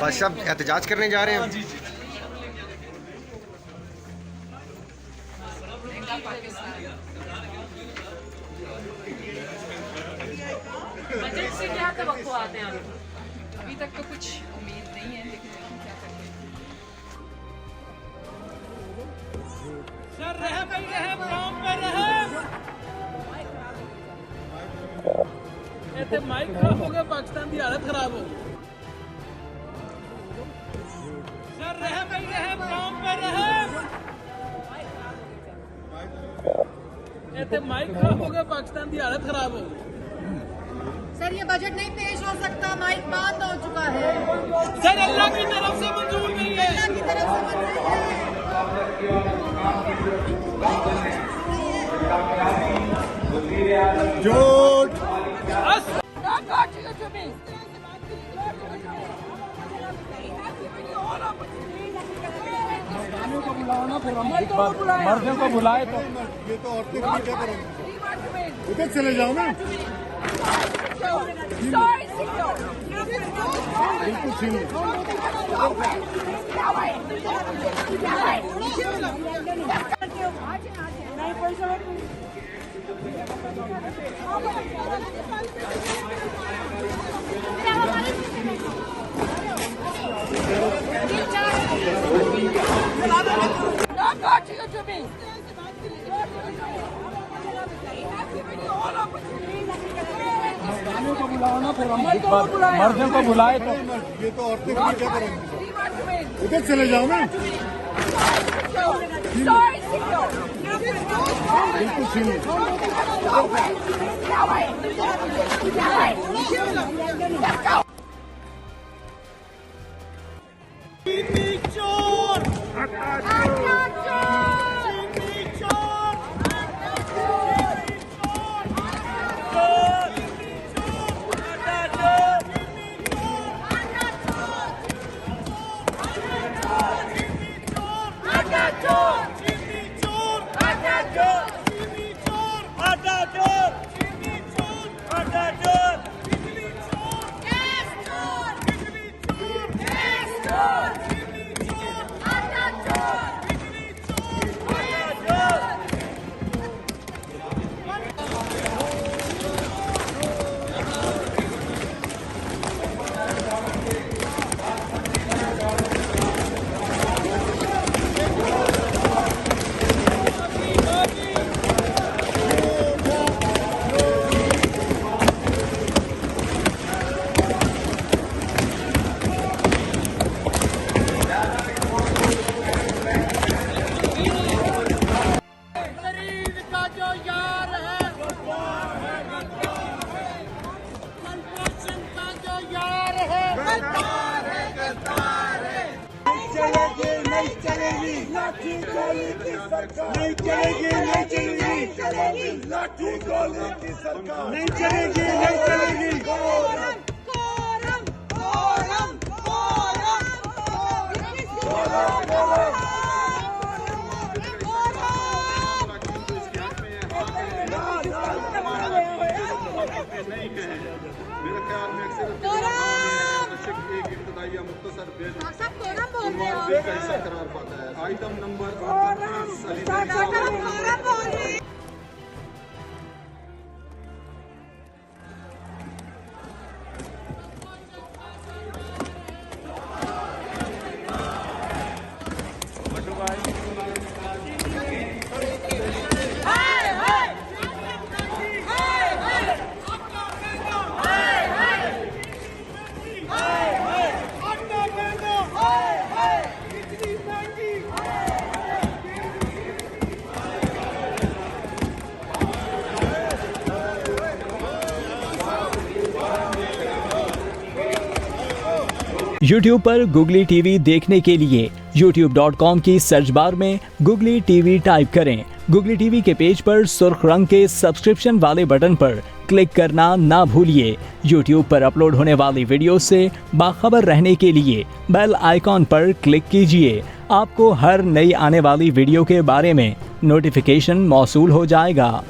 बादशाह साहब एहतजाज करने जा रहे हैं। जी जी बजट से क्या तवक्को आते हैं आपको? अभी तक तो कुछ उम्मीद नहीं है, लेकिन क्या करें। सर रहे भाई रहे काम पे रहे। इतने माइक खराब हो गया, पाकिस्तान की हालत खराब हो गई। सर रहे भाई रहे काम पे रहे। इतने माइक खराब हो गया, पाकिस्तान की हालत खराब हो गई। सर ये बजट नहीं पेश हो सकता, माइक बंद हो चुका है। सर अल्लाह की तरफ से मंजूर नहीं है। अल्लाह की तरफ से मंजूर है। जोट मर्दों को बुलाए तो ये तो औरतें क्या करेंगे, उधर चले जाओ ना। बिल्कुल छीन मर्दों को बुलाए तो ये तो औरतें क्या करेंगे, उधर चले जाओ ना। बिल्कुल छीन चोर नहीं चलेगी, नहीं चलेगी, लाठी डोले की सरकार नहीं चलेगी, नहीं चलेगी। मेरे ख्याल में कैसा करार पाता है। आइटम नंबर YouTube पर Googly TV देखने के लिए youtube.com की सर्च बार में Googly TV टाइप करें। Googly TV के पेज पर सुर्ख रंग के सब्सक्रिप्शन वाले बटन पर क्लिक करना ना भूलिए। YouTube पर अपलोड होने वाली वीडियो से बाखबर रहने के लिए बेल आइकॉन पर क्लिक कीजिए। आपको हर नई आने वाली वीडियो के बारे में नोटिफिकेशन मौसूल हो जाएगा।